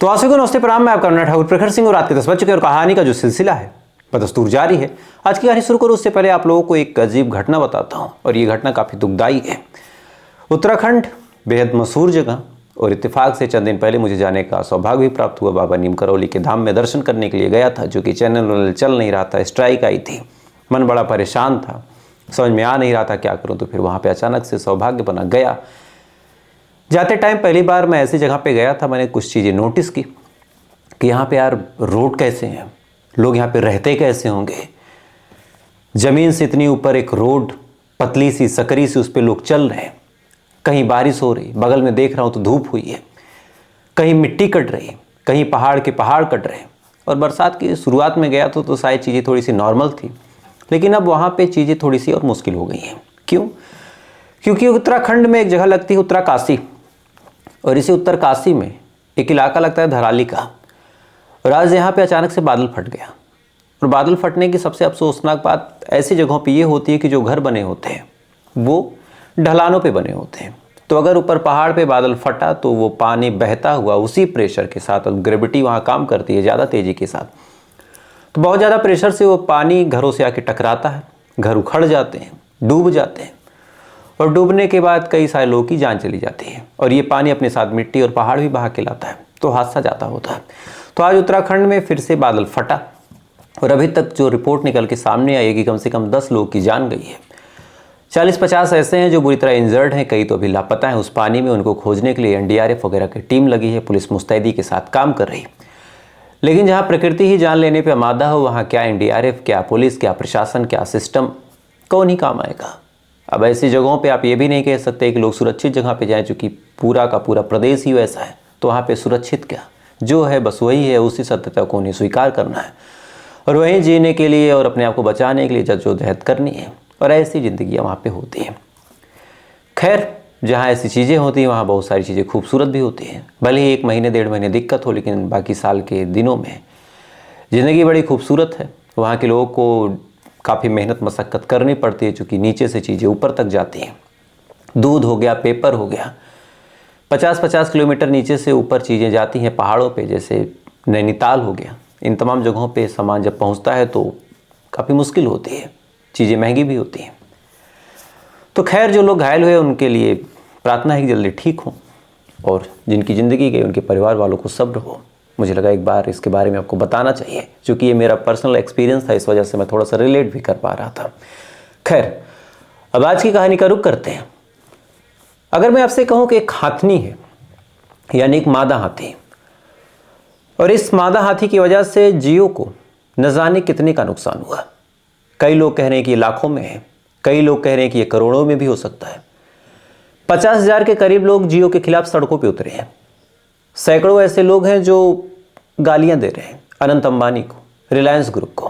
तो आशा को नमस्ते प्रणाम। मैं आपका ठाकुर प्रखर सिंह और रात के 10 बज चुके और कहानी का जो सिलसिला है बदस्तूर जारी है। आज की कहानी शुरू करूँ उससे पहले आप लोगों को एक अजीब घटना बताता हूँ और ये घटना काफ़ी दुखदाई है। उत्तराखंड बेहद मशहूर जगह और इत्तेफाक से चंद दिन पहले मुझे जाने का सौभाग्य भी प्राप्त हुआ। बाबा नीम करौली के धाम में दर्शन करने के लिए गया था, जो कि चैनल चल नहीं रहा था, स्ट्राइक आई थी, मन बड़ा परेशान था, समझ में आ नहीं रहा था क्या करूँ। तो फिर वहाँ पे अचानक से सौभाग्य बना गया। जाते टाइम पहली बार मैं ऐसी जगह पे गया था, मैंने कुछ चीज़ें नोटिस की कि यहाँ पे यार रोड कैसे हैं, लोग यहाँ पे रहते कैसे होंगे। ज़मीन से इतनी ऊपर एक रोड, पतली सी सकरी सी, उस पर लोग चल रहे हैं। कहीं बारिश हो रही, बगल में देख रहा हूँ तो धूप हुई है, कहीं मिट्टी कट रही, कहीं पहाड़ के पहाड़ कट रहे हैं। और बरसात की शुरुआत में गया तो शायद चीज़ें थोड़ी सी नॉर्मल थी, लेकिन अब वहाँ पे चीज़ें थोड़ी सी और मुश्किल हो गई हैं। क्यों? क्योंकि उत्तराखंड में एक जगह लगती है उत्तराकाशी, और इसी उत्तरकाशी में एक इलाका लगता है धराली का। और आज यहाँ पे अचानक से बादल फट गया। और बादल फटने की सबसे अफसोसनाक बात ऐसी जगहों पे ये होती है कि जो घर बने होते हैं वो ढलानों पे बने होते हैं। तो अगर ऊपर पहाड़ पे बादल फटा तो वो पानी बहता हुआ उसी प्रेशर के साथ, और ग्रेविटी वहाँ काम करती है ज़्यादा तेज़ी के साथ, तो बहुत ज़्यादा प्रेशर से वो पानी घरों से आके टकराता है, घर उखड़ जाते हैं, डूब जाते हैं। और डूबने के बाद कई सारे लोगों की जान चली जाती है। और ये पानी अपने साथ मिट्टी और पहाड़ भी बहा के लाता है, तो हादसा जाता होता है। तो आज उत्तराखंड में फिर से बादल फटा, और अभी तक जो रिपोर्ट निकल के सामने आई है कि कम से कम 10 लोगों की जान गई है। 40-50 ऐसे हैं जो बुरी तरह इंजर्ड हैं, कई तो अभी लापता हैं उस पानी में। उनको खोजने के लिए एनडीआरएफ वगैरह की टीम लगी है, पुलिस मुस्तैदी के साथ काम कर रही। लेकिन जहाँ प्रकृति ही जान लेने पर आमादा हो, वहाँ क्या एनडीआरएफ, क्या पुलिस, क्या प्रशासन, क्या सिस्टम, कौन ही काम आएगा। अब ऐसी जगहों पे आप ये भी नहीं कह सकते कि लोग सुरक्षित जगह पे जाएं, चूँकि पूरा का पूरा प्रदेश ही वैसा है। तो वहाँ पे सुरक्षित क्या, जो है बस वही है, उसी सत्यता को उन्हें स्वीकार करना है और वहीं जीने के लिए और अपने आप को बचाने के लिए जद्दोजहद करनी है। और ऐसी ज़िंदगियाँ वहाँ पे होती हैं। खैर, जहाँ ऐसी चीज़ें होती हैं वहाँ बहुत सारी चीज़ें खूबसूरत भी होती हैं। भले ही 1 महीने 1.5 महीने दिक्कत हो, लेकिन बाकी साल के दिनों में ज़िंदगी बड़ी खूबसूरत है। वहाँ के लोगों को काफ़ी मेहनत मशक्क़त करनी पड़ती है, चूँकि नीचे से चीज़ें ऊपर तक जाती हैं। दूध हो गया, पेपर हो गया, 50-50 किलोमीटर नीचे से ऊपर चीज़ें जाती हैं पहाड़ों पे, जैसे नैनीताल हो गया। इन तमाम जगहों पे सामान जब पहुंचता है तो काफ़ी मुश्किल होती है, चीज़ें महंगी भी होती हैं। तो खैर, जो लोग घायल हुए उनके लिए प्रार्थना है कि जल्दी ठीक हों, और जिनकी ज़िंदगी गई उनके परिवार वालों को सब्र हो। मुझे लगा एक बार इसके बारे में आपको बताना चाहिए, क्योंकि ये मेरा पर्सनल एक्सपीरियंस था, इस वजह से मैं थोड़ा सा रिलेट भी कर पा रहा था। खैर, अब आज की कहानी का रुख करते हैं। अगर मैं आपसे कहूँ कि एक हाथनी है, यानी एक मादा हाथी, और इस मादा हाथी की वजह से जियो को न जाने कितने का नुकसान हुआ। कई लोग कह रहे हैं कि ये लाखों में है, कई लोग कह रहे हैं कि ये करोड़ों में भी हो सकता है। 50,000 के करीब लोग जियो के खिलाफ सड़कों पर उतरे हैं। सैकड़ों ऐसे लोग हैं जो गालियां दे रहे हैं अनंत अंबानी को, रिलायंस ग्रुप को।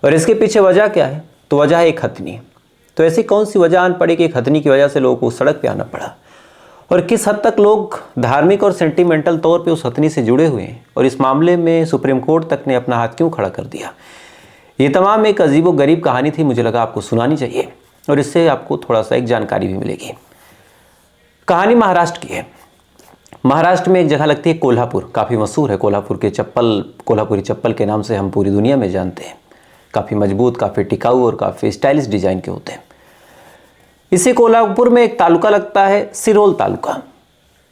और इसके पीछे वजह क्या है? तो वजह है एक हथनी। तो ऐसी कौन सी वजह आन पड़ी कि एक हथनी की वजह से लोगों को सड़क पे आना पड़ा, और किस हद तक लोग धार्मिक और सेंटिमेंटल तौर पे उस हथनी से जुड़े हुए हैं, और इस मामले में सुप्रीम कोर्ट तक ने अपना हाथ क्यों खड़ा कर दिया। ये तमाम एक अजीबो गरीब कहानी थी, मुझे लगा आपको सुनानी चाहिए, और इससे आपको थोड़ा सा एक जानकारी भी मिलेगी। कहानी महाराष्ट्र की है। महाराष्ट्र में एक जगह लगती है कोल्हापुर, काफ़ी मशहूर है। कोल्हापुर के चप्पल, कोल्हापुरी चप्पल के नाम से हम पूरी दुनिया में जानते हैं। काफ़ी मजबूत, काफ़ी टिकाऊ और काफ़ी स्टाइलिश डिज़ाइन के होते हैं। इसी कोल्हापुर में एक तालुका लगता है सिरोल तालुका,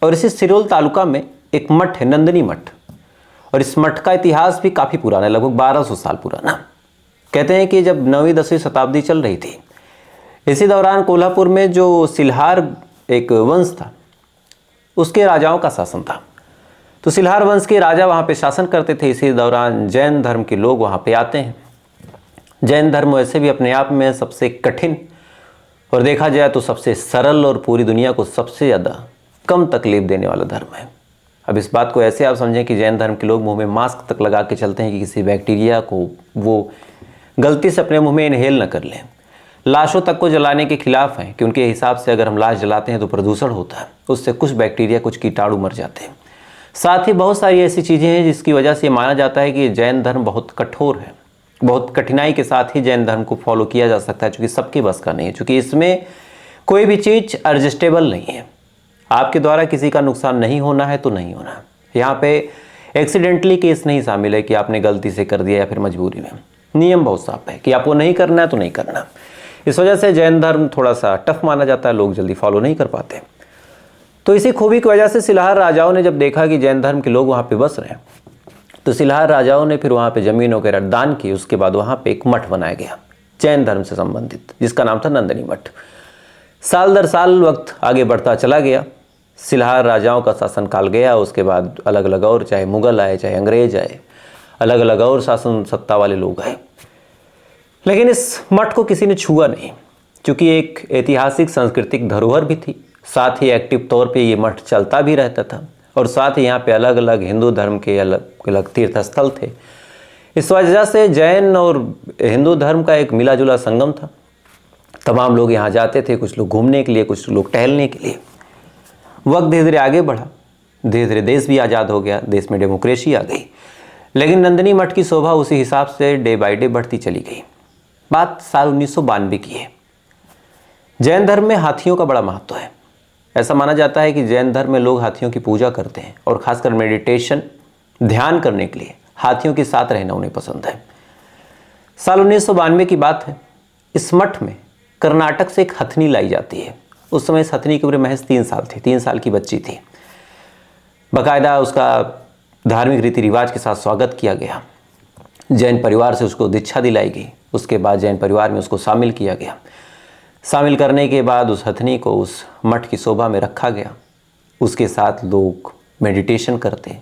और इसी सिरोल तालुका में एक मठ है, नंदिनी मठ। और इस मठ का इतिहास भी काफ़ी पुराना है, लगभग 1200 साल पुराना। कहते हैं कि जब 9वीं-10वीं शताब्दी चल रही थी, इसी दौरान कोल्हापुर में जो सिल्हार एक वंश था, उसके राजाओं का शासन था। तो सिल्हार वंश के राजा वहाँ पे शासन करते थे। इसी दौरान जैन धर्म के लोग वहाँ पे आते हैं। जैन धर्म वैसे भी अपने आप में सबसे कठिन, और देखा जाए तो सबसे सरल, और पूरी दुनिया को सबसे ज़्यादा कम तकलीफ देने वाला धर्म है। अब इस बात को ऐसे आप समझें कि जैन धर्म के लोग मुँह में मास्क तक लगा के चलते हैं कि किसी बैक्टीरिया को वो गलती से अपने मुँह में इनहेल न कर लें। लाशों तक को जलाने के खिलाफ हैं कि उनके हिसाब से अगर हम लाश जलाते हैं तो प्रदूषण होता है, उससे कुछ बैक्टीरिया, कुछ कीटाणु मर जाते हैं। साथ ही बहुत सारी ऐसी चीज़ें हैं जिसकी वजह से माना जाता है कि जैन धर्म बहुत कठोर है। बहुत कठिनाई के साथ ही जैन धर्म को फॉलो किया जा सकता है, चूँकि सबके बस का नहीं है, चूँकि इसमें कोई भी चीज़ एडजस्टेबल नहीं है। आपके द्वारा किसी का नुकसान नहीं होना है तो नहीं होना, यहाँ पे एक्सीडेंटली केस नहीं शामिल है कि आपने गलती से कर दिया या फिर मजबूरी में। नियम बहुत साफ है कि आपको नहीं करना है तो नहीं करना। इस वजह से जैन धर्म थोड़ा सा टफ माना जाता है, लोग जल्दी फॉलो नहीं कर पाते। तो इसी खूबी की वजह से सिलहार राजाओं ने जब देखा कि जैन धर्म के लोग वहाँ पे बस रहे हैं, तो सिलहार राजाओं ने फिर वहाँ पे ज़मीन वगैरह दान की। उसके बाद वहाँ पे एक मठ बनाया गया जैन धर्म से संबंधित, जिसका नाम था नंदिनी मठ। साल दर साल वक्त आगे बढ़ता चला गया, सिलहार राजाओं का शासनकाल गया। उसके बाद अलग अलग और, चाहे मुगल आए चाहे अंग्रेज आए, अलग अलग और शासन सत्ता वाले लोग आए, लेकिन इस मठ को किसी ने छुआ नहीं, क्योंकि एक ऐतिहासिक सांस्कृतिक धरोहर भी थी। साथ ही एक्टिव तौर पे ये मठ चलता भी रहता था, और साथ ही यहाँ पे अलग अलग हिंदू धर्म के अलग अलग तीर्थ स्थल थे। इस वजह से जैन और हिंदू धर्म का एक मिला जुला संगम था। तमाम लोग यहाँ जाते थे, कुछ लोग घूमने के लिए, कुछ लोग टहलने के लिए। वक्त धीरे धीरे आगे बढ़ा, धीरे धीरे देश भी आज़ाद हो गया, देश में डेमोक्रेसी आ गई, लेकिन नंदिनी मठ की शोभा उसी हिसाब से डे बाय डे बढ़ती चली गई। बात साल 1992 की है। जैन धर्म में हाथियों का बड़ा महत्व है। ऐसा माना जाता है कि जैन धर्म में लोग हाथियों की पूजा करते हैं, और खासकर मेडिटेशन, ध्यान करने के लिए हाथियों के साथ रहना उन्हें पसंद है। साल 1992 की बात है। इस मठ में कर्नाटक से एक हथनी लाई जाती है। उस समय इस हथनी की उम्र महज 3 साल थी, 3 साल की बच्ची थी। बाकायदा उसका धार्मिक रीति रिवाज के साथ स्वागत किया गया। जैन परिवार से उसको दीक्षा दिलाई गई। उसके बाद जैन परिवार में उसको शामिल किया गया। शामिल करने के बाद उस हथनी को उस मठ की शोभा में रखा गया। उसके साथ लोग मेडिटेशन करते,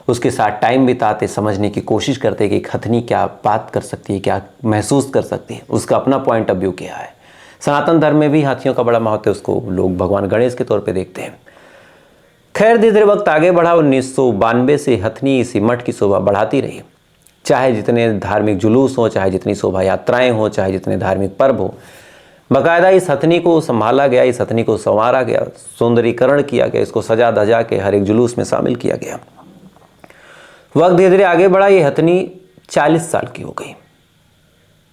उसके साथ टाइम बिताते, समझने की कोशिश करते कि एक हथनी क्या बात कर सकती है, क्या महसूस कर सकती है, उसका अपना पॉइंट ऑफ व्यू क्या है। सनातन धर्म में भी हाथियों का बड़ा महत्व है, उसको लोग भगवान गणेश के तौर पे देखते हैं। खैर धीरे धीरे वक्त आगे बढ़ा। 1992 से हथनी इसी मठ की शोभा बढ़ाती रही। चाहे जितने धार्मिक जुलूस हो, चाहे जितनी शोभा यात्राएं हो, चाहे जितने धार्मिक पर्व हो, बाकायदा इस हथनी को संभाला गया, इस हथनी को संवारा गया, सौंदर्यीकरण किया गया, इसको सजा धजा के हर एक जुलूस में शामिल किया गया। वक्त धीरे धीरे आगे बढ़ा। ये हथनी 40 साल की हो गई।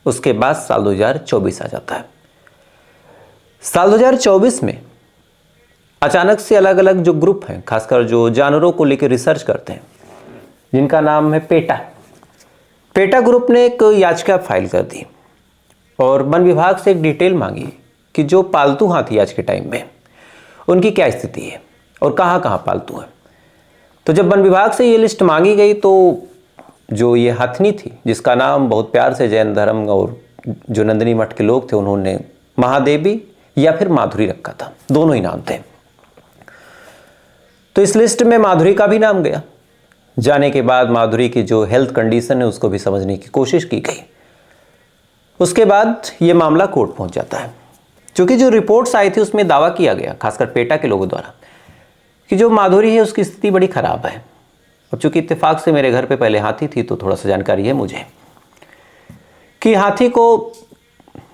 उसके बाद साल 2024 आ जाता है। साल 2024 में अचानक से अलग अलग जो ग्रुप हैं, खासकर जो जानवरों को लेकर रिसर्च करते हैं, जिनका नाम है पेटा ग्रुप ने एक याचिका फाइल कर दी और वन विभाग से एक डिटेल मांगी कि जो पालतू हाथी आज के टाइम में उनकी क्या स्थिति है और कहाँ कहाँ पालतू हैं। तो जब वन विभाग से ये लिस्ट मांगी गई, तो जो ये हथनी थी, जिसका नाम बहुत प्यार से जैन धर्म और जो नंदिनी मठ के लोग थे उन्होंने महादेवी या फिर माधुरी रखा था, दोनों ही नाम थे। तो इस लिस्ट में माधुरी का भी नाम गया। जाने के बाद माधुरी की जो हेल्थ कंडीशन है उसको भी समझने की कोशिश की गई। उसके बाद ये मामला कोर्ट पहुंच जाता है, क्योंकि जो रिपोर्ट्स आई थी उसमें दावा किया गया, खासकर पेटा के लोगों द्वारा, कि जो माधुरी है उसकी स्थिति बड़ी खराब है। अब चूंकि इत्तेफाक से मेरे घर पे पहले हाथी थी, तो थोड़ा सा जानकारी है मुझे कि हाथी को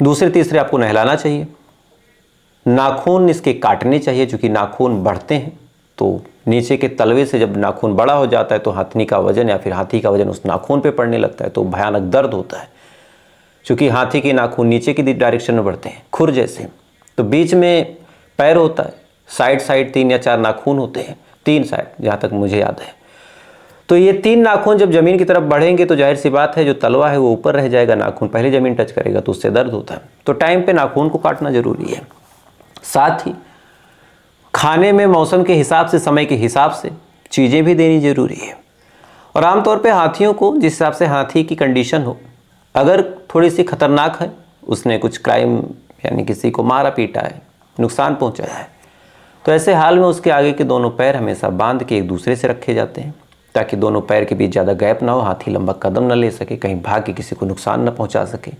दूसरे तीसरे आपको नहलाना चाहिए, नाखून इसके काटने चाहिए, चूंकि नाखून बढ़ते हैं तो नीचे के तलवे से जब नाखून बड़ा हो जाता है तो हथनी का वजन या फिर हाथी का वजन उस नाखून पे पड़ने लगता है, तो भयानक दर्द होता है। क्योंकि हाथी के नाखून नीचे की डायरेक्शन में बढ़ते हैं, खुर जैसे, तो बीच में पैर होता है, साइड 3 या 4 नाखून होते हैं, 3 साइड जहाँ तक मुझे याद है। तो ये 3 नाखून जब ज़मीन की तरफ बढ़ेंगे तो जाहिर सी बात है जो तलवा है वो ऊपर रह जाएगा, नाखून पहले ज़मीन टच करेगा तो उससे दर्द होता है। तो टाइम पे नाखून को काटना ज़रूरी है। साथ ही खाने में मौसम के हिसाब से, समय के हिसाब से चीज़ें भी देनी ज़रूरी है। और आमतौर पे हाथियों को जिस हिसाब से हाथी की कंडीशन हो, अगर थोड़ी सी खतरनाक है, उसने कुछ क्राइम यानी किसी को मारा पीटा है, नुकसान पहुंचाया है, तो ऐसे हाल में उसके आगे के दोनों पैर हमेशा बांध के एक दूसरे से रखे जाते हैं, ताकि दोनों पैर के बीच ज़्यादा गैप ना हो, हाथी लंबा कदम न ले सके, कहीं भाग के किसी को नुकसान न पहुँचा सके।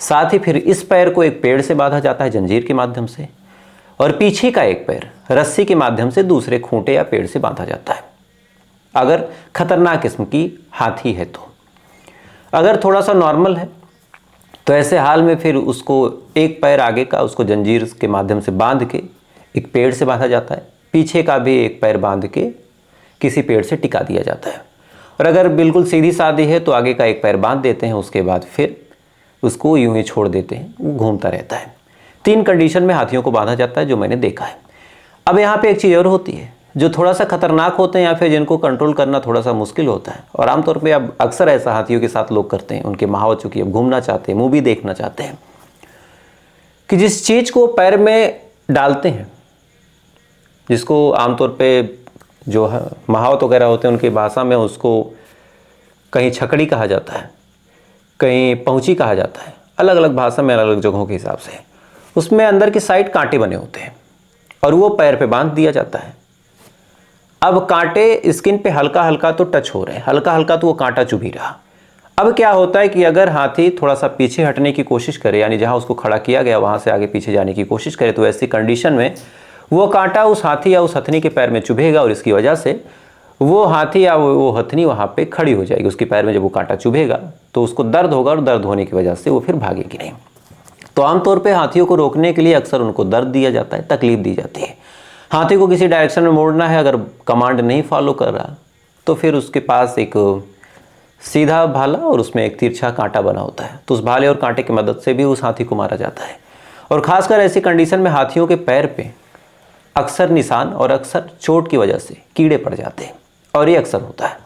साथ ही फिर इस पैर को एक पेड़ से बांधा जाता है जंजीर के माध्यम से, और पीछे का एक पैर रस्सी के माध्यम से दूसरे खूंटे या पेड़ से बांधा जाता है, अगर खतरनाक किस्म की हाथी है तो। अगर थोड़ा सा नॉर्मल है तो ऐसे हाल में फिर उसको एक पैर आगे का उसको जंजीर के माध्यम से बांध के एक पेड़ से बांधा जाता है, पीछे का भी एक पैर बांध के किसी पेड़ से टिका दिया जाता है। और अगर बिल्कुल सीधी सादी है तो आगे का एक पैर बांध देते हैं, उसके बाद फिर उसको यूं ही छोड़ देते हैं, वो घूमता रहता है। 3 कंडीशन में हाथियों को बांधा जाता है जो मैंने देखा है। अब यहाँ पे एक चीज़ और होती है, जो थोड़ा सा खतरनाक होते हैं या फिर जिनको कंट्रोल करना थोड़ा सा मुश्किल होता है। और आमतौर पे अब अक्सर ऐसा हाथियों के साथ लोग करते हैं, उनके माहौल चूँकि अब घूमना चाहते हैं, मूवी देखना चाहते हैं, कि जिस चीज़ को पैर में डालते हैं, जिसको आमतौर पे जो महावत वगैरह होते हैं उनकी भाषा में उसको कहीं छकड़ी कहा जाता है, कहीं पहुँची कहा जाता है, अलग अलग भाषा में अलग अलग जगहों के हिसाब से। उसमें अंदर की साइड कांटे बने होते हैं और वो पैर पे बांध दिया जाता है। अब कांटे स्किन पे हल्का हल्का तो टच हो रहे हैं, हल्का हल्का तो वो कांटा चुभ ही रहा। अब क्या होता है कि अगर हाथी थोड़ा सा पीछे हटने की कोशिश करे, यानी जहाँ उसको खड़ा किया गया वहाँ से आगे पीछे जाने की कोशिश करे, तो ऐसी कंडीशन में वो कांटा उस हाथी या उस हथनी के पैर में चुभेगा और इसकी वजह से वो हाथी या वो हथनी वहाँ पे खड़ी हो जाएगी। उसके पैर में जब वो कांटा चुभेगा तो उसको दर्द होगा और दर्द होने की वजह से वो फिर भागेगी नहीं। तो आमतौर पे हाथियों को रोकने के लिए अक्सर उनको दर्द दिया जाता है, तकलीफ दी जाती है। हाथी को किसी डायरेक्शन में मोड़ना है, अगर कमांड नहीं फॉलो कर रहा तो फिर उसके पास एक सीधा भाला और उसमें एक तिरछा कांटा बना होता है, तो उस भाले और कांटे की मदद से भी उस हाथी को मारा जाता है। और ख़ासकर ऐसी कंडीशन में हाथियों के पैर पे अक्सर निशान और अक्सर चोट की वजह से कीड़े पड़ जाते हैं, और ये अक्सर होता है।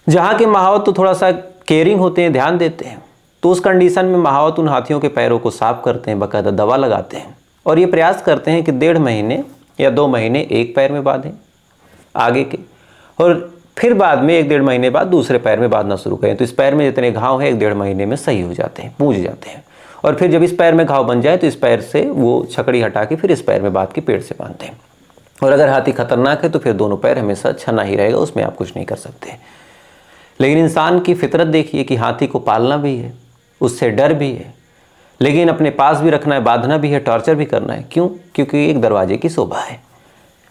जहाँ के महावत तो थोड़ा सा केयरिंग होते हैं, ध्यान देते हैं, तो उस कंडीशन में महावत उन हाथियों के पैरों को साफ करते हैं, बाकायदा दवा लगाते हैं और ये प्रयास करते हैं कि 1.5 महीने या 2 महीने एक पैर में बांधें आगे के, और फिर बाद में 1-1.5 महीने बाद दूसरे पैर में बांधना शुरू करें। तो इस पैर में जितने घाव हैं 1-1.5 महीने में सही हो जाते हैं, पूज जाते हैं। और फिर जब इस पैर में घाव बन जाए तो इस पैर से वो छकड़ी हटा के फिर इस पैर में बांध के पेड़ से बांधते हैं। और अगर हाथी खतरनाक है तो फिर दोनों पैर हमेशा छना ही रहेगा, उसमें आप कुछ नहीं कर सकते। लेकिन इंसान की फितरत देखिए कि हाथी को पालना भी है, उससे डर भी है, लेकिन अपने पास भी रखना है, बांधना भी है, टॉर्चर भी करना है। क्यों? क्योंकि एक दरवाजे की शोभा है।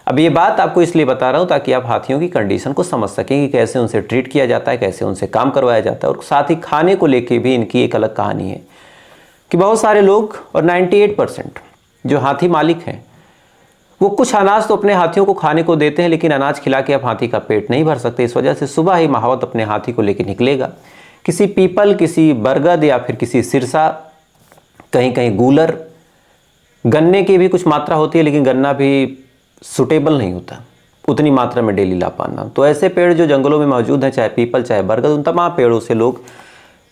अब ये बात आपको इसलिए बता रहा हूँ ताकि आप हाथियों की कंडीशन को समझ सकें कि कैसे उनसे ट्रीट किया जाता है, कैसे उनसे काम करवाया जाता है। और साथ ही खाने को लेके भी इनकी एक अलग कहानी है कि बहुत सारे लोग और 98% जो हाथी मालिक हैं वो कुछ अनाज तो अपने हाथियों को खाने को देते हैं, लेकिन अनाज खिला के आप हाथी का पेट नहीं भर सकते। इस वजह से सुबह ही महावत अपने हाथी को लेकर निकलेगा, किसी पीपल, किसी बरगद या फिर किसी सिरसा, कहीं कहीं गूलर, गन्ने की भी कुछ मात्रा होती है, लेकिन गन्ना भी सूटेबल नहीं होता उतनी मात्रा में डेली ला पाना। तो ऐसे पेड़ जो जंगलों में मौजूद हैं, चाहे पीपल चाहे बरगद, उन तमाम पेड़ों से लोग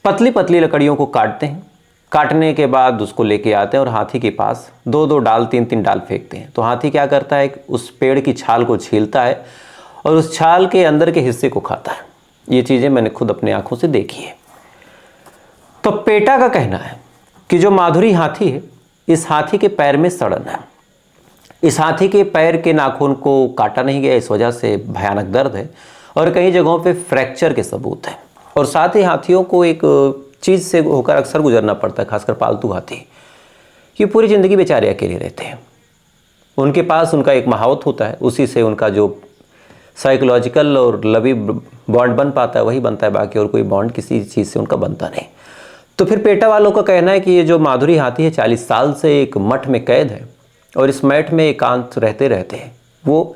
पतली पतली लकड़ियों को काटते हैं। काटने के बाद उसको लेके आते हैं और हाथी के पास 2-2 डाल, 3-3 डाल फेंकते हैं। तो हाथी क्या करता है, उस पेड़ की छाल को छीलता है और उस छाल के अंदर के हिस्से को खाता है। ये चीज़ें मैंने खुद अपने आंखों से देखी है। तो पेटा का कहना है कि जो माधुरी हाथी है, इस हाथी के पैर में सड़न है। इस हाथी के पैर के नाखून को काटा नहीं गया, इस वजह से भयानक दर्द है और कई जगहों पे फ्रैक्चर के सबूत हैं। और साथ ही हाथियों को एक चीज़ से होकर अक्सर गुजरना पड़ता है, खासकर पालतू हाथी। ये पूरी ज़िंदगी बेचारे अकेले रहते हैं। उनके पास उनका एक महावत होता है, उसी से उनका जो साइकोलॉजिकल और लवी बॉन्ड बन पाता है वही बनता है, बाकी और कोई बॉन्ड किसी चीज़ से उनका बनता नहीं। तो फिर पेटा वालों का कहना है कि ये जो माधुरी हाथी है 40 साल से एक मठ में कैद है और इस मठ में एकांत रहते रहते वो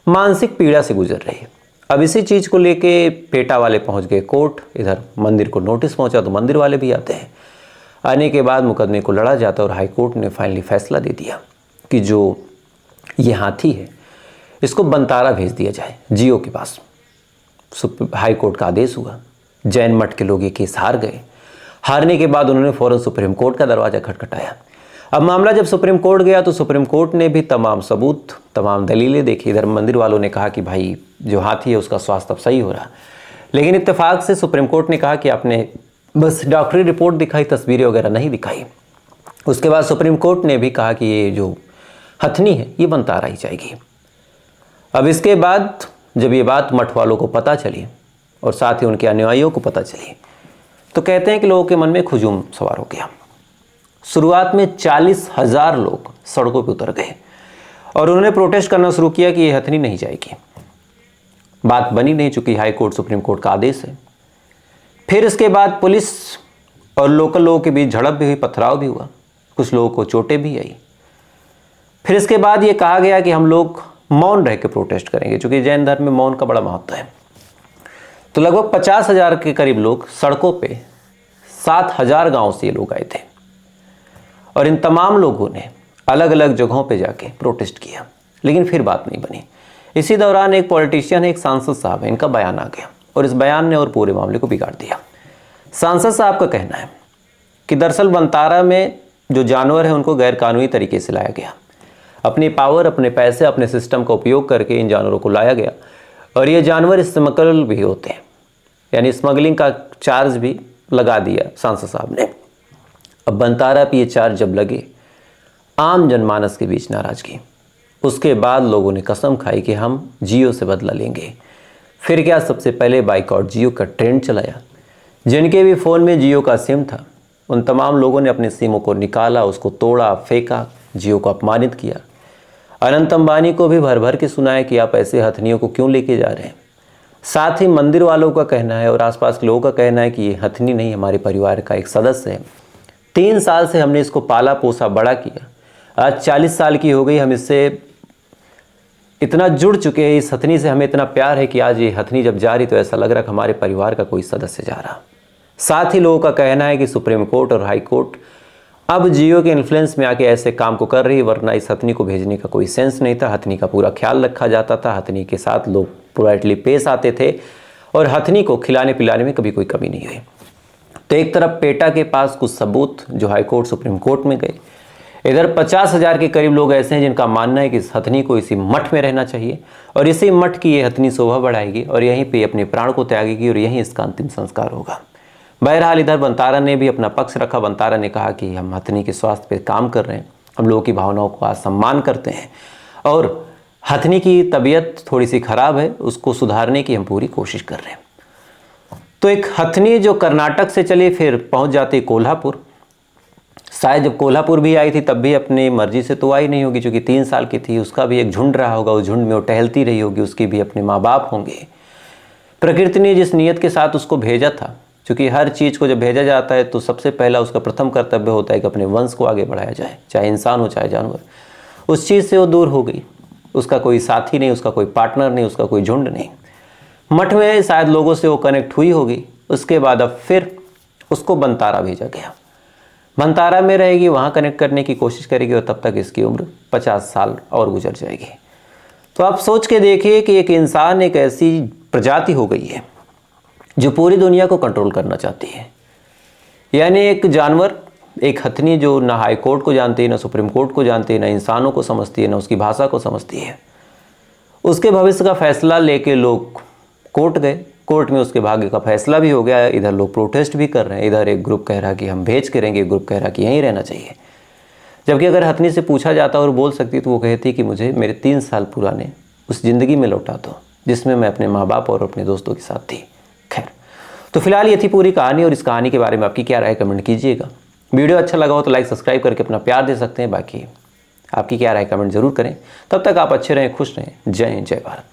मानसिक पीड़ा से गुजर रही है। अब इसी चीज़ को लेके पेटा वाले पहुंच गए कोर्ट। इधर मंदिर को नोटिस पहुंचा तो मंदिर वाले भी आते हैं। आने के बाद मुकदमे को लड़ा जाता है और हाई कोर्ट ने फाइनली फैसला दे दिया कि जो ये हाथी है इसको बनतारा भेज दिया जाए जीओ के पास। हाई कोर्ट का आदेश हुआ। जैन मठ के लोग ये केस हार गए। हारने के बाद उन्होंने फ़ौरन सुप्रीम कोर्ट का दरवाज़ा खटखटाया। अब मामला जब सुप्रीम कोर्ट गया तो सुप्रीम कोर्ट ने भी तमाम सबूत, तमाम दलीलें देखी। इधर मंदिर वालों ने कहा कि भाई जो हाथी है उसका स्वास्थ्य अब सही हो रहा, लेकिन इत्तेफाक से सुप्रीम कोर्ट ने कहा कि आपने बस डॉक्टरी रिपोर्ट दिखाई, तस्वीरें वगैरह नहीं दिखाई। उसके बाद सुप्रीम कोर्ट ने भी कहा कि ये जो हथनी है ये बनतारा ही जाएगी। अब इसके बाद जब ये बात मठ वालों को पता चली और साथ ही उनके अनुयायियों को पता चली तो कहते हैं कि लोगों के मन में खुजूम सवार हो गया। शुरुआत में 40,000 लोग सड़कों पर उतर गए और उन्होंने प्रोटेस्ट करना शुरू किया कि ये हथनी नहीं जाएगी। बात बनी नहीं, चूंकि हाई कोर्ट सुप्रीम कोर्ट का आदेश है। फिर इसके बाद पुलिस और लोकल लोगों के बीच झड़प भी हुई, पथराव भी हुआ, कुछ लोगों को चोटें भी आई। फिर इसके बाद ये कहा गया कि हम लोग मौन रह के प्रोटेस्ट करेंगे, क्योंकि जैन धर्म में मौन का बड़ा महत्व है। तो लगभग 50,000 के करीब लोग सड़कों पे 7,000 गाँव से ये लोग आए थे और इन तमाम लोगों ने अलग अलग जगहों पे जाके प्रोटेस्ट किया। लेकिन फिर बात नहीं बनी। इसी दौरान एक पॉलिटिशियन है, एक सांसद साहब है, इनका बयान आ गया और इस बयान ने और पूरे मामले को बिगाड़ दिया। सांसद साहब का कहना है कि दरअसल बनतारा में जो जानवर है उनको गैरकानूनी तरीके से लाया गया। अपनी पावर, अपने पैसे, अपने सिस्टम का उपयोग करके इन जानवरों को लाया गया और ये जानवर स्मगल भी होते हैं, यानी स्मगलिंग का चार्ज भी लगा दिया सांसद साहब ने। अब बनतारा पे ये चार्ज जब लगे, आम जनमानस के बीच नाराजगी। उसके बाद लोगों ने कसम खाई कि हम जियो से बदला लेंगे। फिर क्या, सबसे पहले बाइकआउट जियो का ट्रेंड चलाया। जिनके भी फ़ोन में जियो का सिम था उन तमाम लोगों ने अपने सिमों को निकाला, उसको तोड़ा, फेंका, जियो को अपमानित किया। अनंत अंबानी को भी भर भर के सुनाया कि आप ऐसे हथनियों को क्यों लेके जा रहे हैं। साथ ही मंदिर वालों का कहना है और आसपास के लोगों का कहना है कि ये हथनी नहीं, हमारे परिवार का एक सदस्य है। 3 साल से हमने इसको पाला पोसा बड़ा किया, आज 40 साल की हो गई, हम इससे इतना जुड़ चुके हैं, इस हथनी से हमें इतना प्यार है कि आज ये हथनी जब जा रही तो ऐसा लग रहा कि हमारे परिवार का कोई सदस्य जा रहा। साथ ही लोगों का कहना है कि सुप्रीम कोर्ट और हाई कोर्ट अब जियो के इन्फ्लुएंस में आके ऐसे काम को कर रही है, वरना इस हथनी को भेजने का कोई सेंस नहीं था। हथनी का पूरा ख्याल रखा जाता था, हथनी के साथ लोग पोलाइटली पेश आते थे और हथनी को खिलाने पिलाने में कभी कोई कमी नहीं हुई। तो एक तरफ पेटा के पास कुछ सबूत जो हाई कोर्ट सुप्रीम कोर्ट में गए, इधर 50,000 के करीब लोग ऐसे हैं जिनका मानना है कि इस हथनी को इसी मठ में रहना चाहिए और इसी मठ की ये हथनी शोभा बढ़ाएगी और यहीं पे अपने प्राण को त्यागेगी और यहीं इसका अंतिम संस्कार होगा। बहरहाल इधर बनतारा ने भी अपना पक्ष रखा। बनतारा ने कहा कि हम हथनी के स्वास्थ्य पे काम कर रहे हैं, हम लोगों की भावनाओं का सम्मान करते हैं और हथनी की तबीयत थोड़ी सी खराब है, उसको सुधारने की हम पूरी कोशिश कर रहे हैं। तो एक हथनी जो कर्नाटक से चली फिर पहुंच जाती कोल्हापुर। शायद जब कोल्हापुर भी आई थी तब भी अपनी मर्जी से तो आई नहीं होगी, क्योंकि 3 साल की थी, उसका भी एक झुंड रहा होगा, उस झुंड में वो टहलती रही होगी, उसके भी अपने माँ बाप होंगे। प्रकृति ने जिस नीयत के साथ उसको भेजा था, क्योंकि हर चीज़ को जब भेजा जाता है तो सबसे पहला उसका प्रथम कर्तव्य होता है कि अपने वंश को आगे बढ़ाया जाए, चाहे इंसान हो चाहे जानवर। उस चीज़ से वो दूर हो गई, उसका कोई साथी नहीं, उसका कोई पार्टनर नहीं, उसका कोई झुंड नहीं। मठ में शायद लोगों से वो कनेक्ट हुई होगी। उसके बाद अब फिर उसको बनतारा भेजा गया। बनतारा में रहेगी, वहाँ कनेक्ट करने की कोशिश करेगी और तब तक इसकी उम्र 50 साल और गुजर जाएगी। तो आप सोच के देखिए कि एक इंसान एक ऐसी प्रजाति हो गई है जो पूरी दुनिया को कंट्रोल करना चाहती है। यानी एक जानवर, एक हथनी जो ना हाई कोर्ट को जानती है, ना सुप्रीम कोर्ट को जानती है, ना इंसानों को समझती है, ना उसकी भाषा को समझती है। उसके भविष्य का फैसला लेके लोग कोर्ट गए, कोर्ट में उसके भाग्य का फैसला भी हो गया। इधर लोग प्रोटेस्ट भी कर रहे हैं, इधर एक ग्रुप कह रहा कि हम भेज करेंगे, एक ग्रुप कह रहा कि यहीं रहना चाहिए। जबकि अगर हथनी से पूछा जाता और बोल सकती तो वो कहती कि मुझे मेरे 3 साल पुराने उस ज़िंदगी में लौटा दो जिसमें मैं अपने माँ बाप और अपने दोस्तों के साथ थी। खैर, तो फिलहाल ये थी पूरी कहानी और इस कहानी के बारे में आपकी क्या राय कमेंट कीजिएगा। वीडियो अच्छा लगा हो तो लाइक सब्सक्राइब करके अपना प्यार दे सकते हैं। बाकी आपकी क्या राय कमेंट जरूर करें। तब तक आप अच्छे रहें, खुश रहें। जय हिंद, जय भारत।